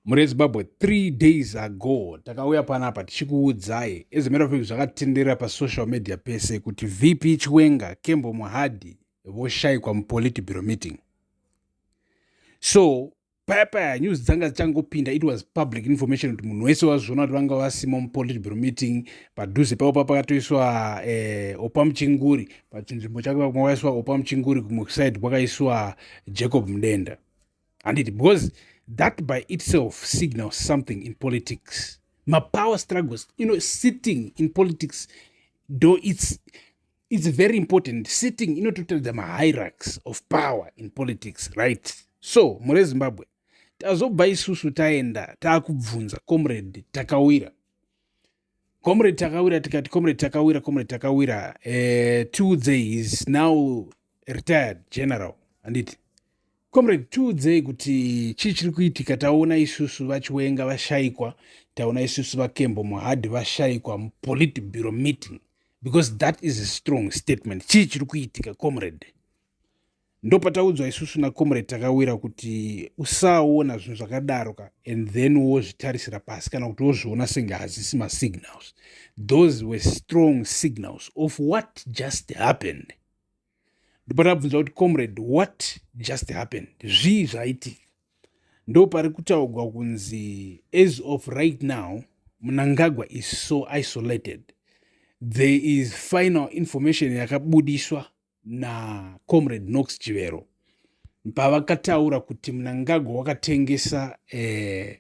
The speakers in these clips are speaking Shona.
murezimbabwe 3 days ago takauya panapa tichikuudzai as a matter of fact zvakatendera pasocial media pese kuti vp Chiwenga Kembo Mohadi voshayikwa mupolitbureau meeting. So paya news dzanga dzichangopinda, it was public information kuti munhu wese wazviona kuti vanga vasima mupolitbureau meeting. Padhuze pavo pakatoiswa opa muchinguri, pachinzvimbo chake pakaiswa opa muchinguri, kumwe side kwakaiswa Jacob Mudenda. And it because that by itself signals something in politics. My power struggles, sitting in politics, though it's very important. Sitting, to tell them hierarchies of power in politics, right? So, mure Zimbabwe, tazobva isusu taenda taakubvunza comrade Takawira. Comrade Takawira tikati comrade Takawira 2 days now retired general, and it comrade 2 days kuti chichiri kuitika. Taona isusu vachiwenga vashayikwa, taona isusu vakembo Mohadi vashayikwa mupolitbureau meeting, because that is a strong statement. Chichiri kuitika comrade. Ndopataudzwa isusu na comrade Takawira kuti usaona zvinhu zvakadaro and then wozvitarisira pasi kana kuti wozviona senge hazisi signals. Those were strong signals of what just happened. Ndopataudzwa kuti comrade, what just happened? Zvii zvaitika? Ndopari kutaurwa kunzi as of right now Mnangagwa is so isolated. There is final information yakabudiswa na comrade Knox Chivero pavakataura kuti Mnangagwa wakatengesa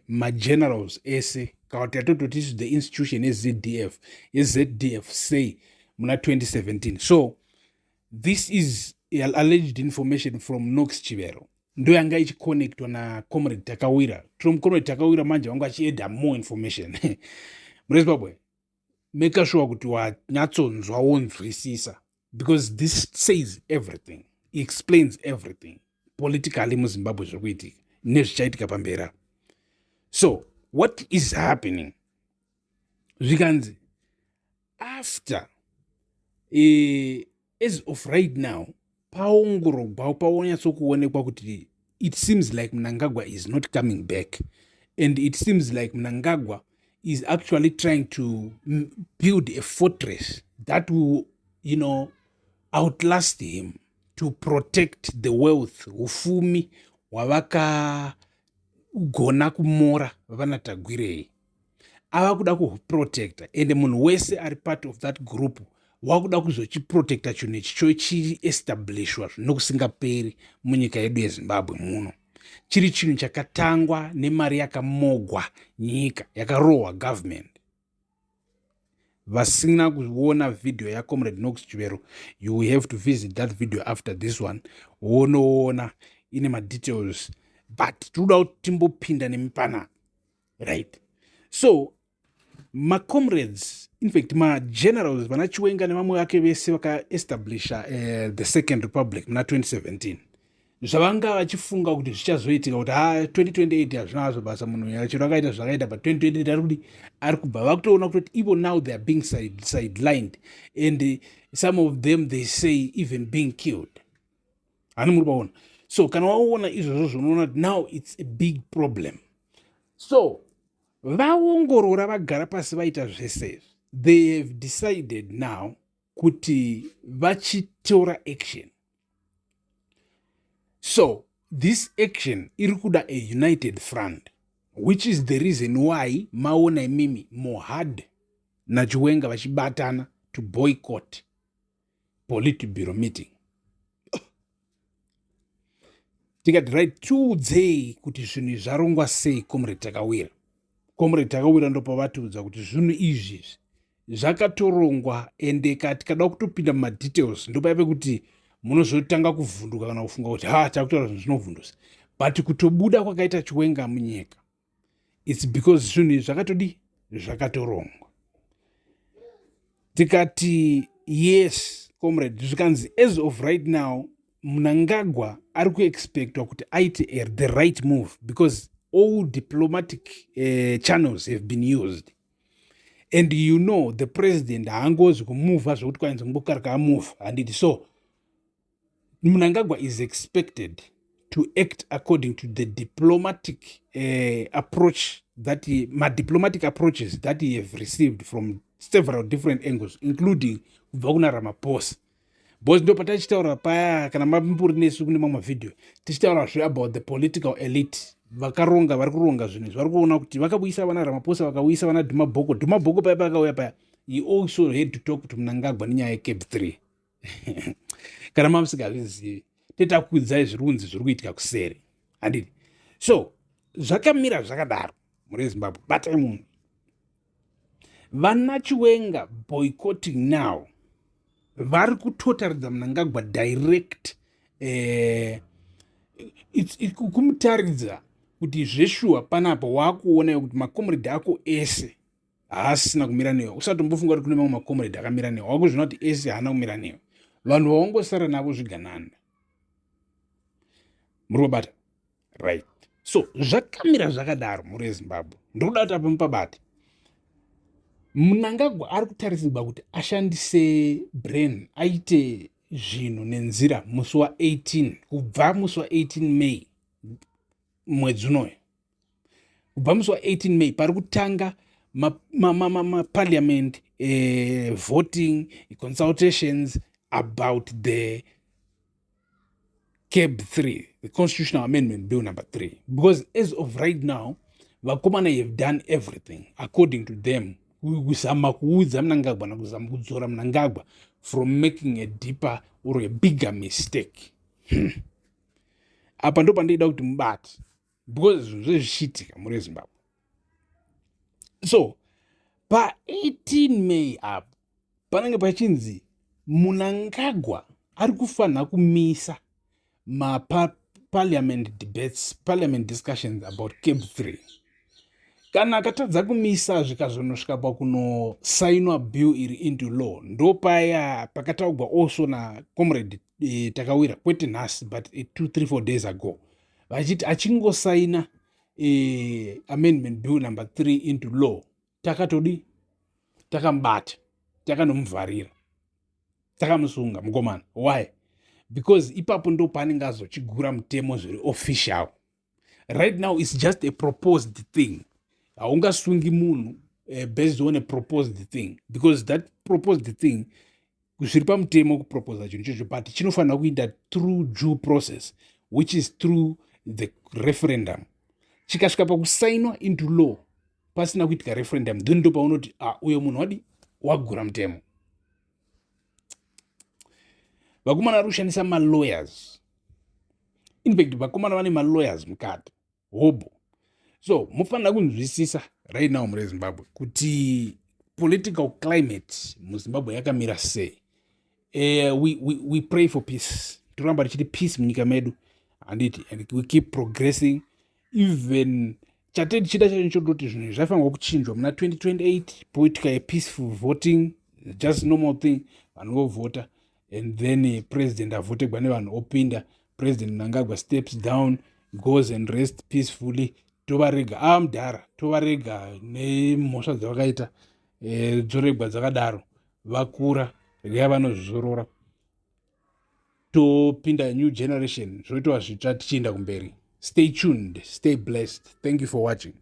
magenerals ese kauti atototi the institution ZDF say muna 2017. So this is alleged information from Knox Chivero, ndo yanga ichiconnectwa na comrade Takawira. From comrade Takawira manje wanga achieda more information. Mrezimbabwe, make sure kuti wanyatsonzwa wonzwisisa, because this says everything, it explains everything politically muZimbabwe zvekuitika nezvichaitika pambera. So what is happening? Zvikanzi after as of right now paongorogwa paonyatsokuonekwa kuti it seems like Mnangagwa is not coming back, and it seems like Mnangagwa is actually trying to build a fortress that will outlast him, to protect the wealth ufumi wavakagona kumora vanatagwirei. Ava kuda kuprotecta, and munhu wese ari part of that group wakuda kuzochiprotecta chinhu ichicho chiestablishwa nokusingaperi munyika yedu yeZimbabwe muno. Chiri chinhu chakatangwa nemari yakamogwa nyika, yakarohwa government. Vasina kuona video ya comrade Knox Chivero, you will have to visit that video after this one. Wonoona ine details, but toda timbopinda nemipana, right? So my comrades, in fact my generals vana Chiwenga nevamwe vake vese vakaestablisha the Second Republic muna 2017. Zvavanga vachifunga kuti zvichazoitika kuti 2028 hazvina hazvo basa munhu yachiro akaita zvakaita, but 2028 ari kubva vakutoona kuti even now they are being sidelined, and some of them they say even being killed. Hani muri paona. So kana waona izvozvo zvinoona now it's a big problem. So vaongorora vagara pasi vaita zvese, they have decided now kuti vachitora action. So this action iri kuda a united front, which is the reason why maona mimi Mohadi na Chiwenga vachibatana to boycott politbureau meeting. Tikati right 2 days kuti zvinhu zvarongwa sei comrade Takawira. Comrade Takawira ndopa vatiudza kuti zvinhu izvi zvakatorongwa, ende kada kutopinda mumadetails ndopaipe kuti munozotanga kuvhunduka kana kufunga kuti takutaura zvinhu zvinovhundusa, but kutobuda kwakaita Chiwenga munyika, it's because zvinhu zvakatodi zvakatorongwa. Tikati yes comrade, zvikanzi as of right now Mnangagwa ari kuexpectwa kuti aite the right move, because all diplomatic channels have been used, and the president haangozi kumuvha zvokuti kwanzi ngombokarika amuvha, and so Mnangagwa is expected to act according to the diplomatic approach that diplomatic approaches that he have received from several different angles, including kubva kuna Ramaphosa. Because ndo patachitaura paya kana mamburi nesu kune mamwe video tichitaura zve about the political elite vakaronga vari kuronga zvinhu izvi vari kuona kuti vakauyisa vana Ramaphosa vakauyisa vana Dhumabhoko paya pakauya paya. He also had to talk to Mnangagwa nenyaya yeCAB 3 kana mamusingazvizivi tetakuudzai zvirunzi zviri kuitika kuseri handiti. So zvakamira zvakadaro muri Zimbabwe. Batai munhu vana Chiwenga boycotting now vari kutotaridza Mnangagwa direct kumutaridza kuti zveshuwa panapo waakuona kuti makomrade ako ese haasina kumira newe. Usatombofunga kuti kune mamwe makomrade akamira newe, wakuzvina kuti ese haana kumira newe. Vanhu vaongosara navo zvigananda. Muri kubata right. So zvakamira zvakadaro muri Zimbabwe. Ndikuda kuti apa mupabate Mnangagwa ari kutarisirwa kuti ashandise brain aite zvinhu nenzira musi wa18 kubva musi wa18 May mwedzi unoyo. Kubva musi wa18 May pari kutanga parliament voting consultations about the CAB 3, the Constitutional Amendment Bill number 3. Because as of right now, vakomana have done everything according to them. Kuzama kuudza Mnangagwa na kuzama kudzora Mnangagwa from making a deeper or a bigger mistake. Apa ndo pandoida kuti mubate because zvezvichitika muri Zimbabwe. So pa 18 May apa panenge pachinzi Mnangagwa ari kufanira kumisa parliament debates, parliament discussions about CAB 3. Kana akatadza kumisa zvikazonosvika pakunosainwa bill iri into law, ndo paya pakataugwa also na comrade takawira kwete nhasi but 2-3-4 days ago vachiti achingosaina amendment bill number 3 into law takatodi takamubata takanomuvharira takamusunga mukomana. Why? Because ipapo ndo paanenge azochigura mutemo zviri official. Right now it's just a proposed thing. Haungasungi munhu based on a proposed thing, because that proposed thing zviri pamutemo kuproposa chinhu chocho but chinofanira kuita through due process which is through the referendum. Chikasvika pakusainwa into law pasina kuitika referendum, then ndo paunoti uyo munhu wadi wagura mutemo. Vakomana vari kushandisa malawyers. In fact vakomana vane malawyers mukati hobo. So mufanira kunzwisisa right now muri Zimbabwe kuti political climate muZimbabwe yakamira sei. We pray for peace. Turamba tichiti peace munyika medu and we keep progressing. Even chatedi chida chacho chodoti zvinhu zvafanirwa kuchinjwa muna 2028 poitika a peaceful voting, just normal thing, vanhu vovhota and then president avotegwa nevanhu opinda, President Mnangagwa steps down, goes and rests peacefully. Tovarega mudhara, tovarega nemhosva dzavakaita dzoregwa dzakadaro, vakura regai vanozvizorora, topinda a new generation, zvoitwa zvitsva tichienda kumberi. Stay tuned, stay blessed. Thank you for watching.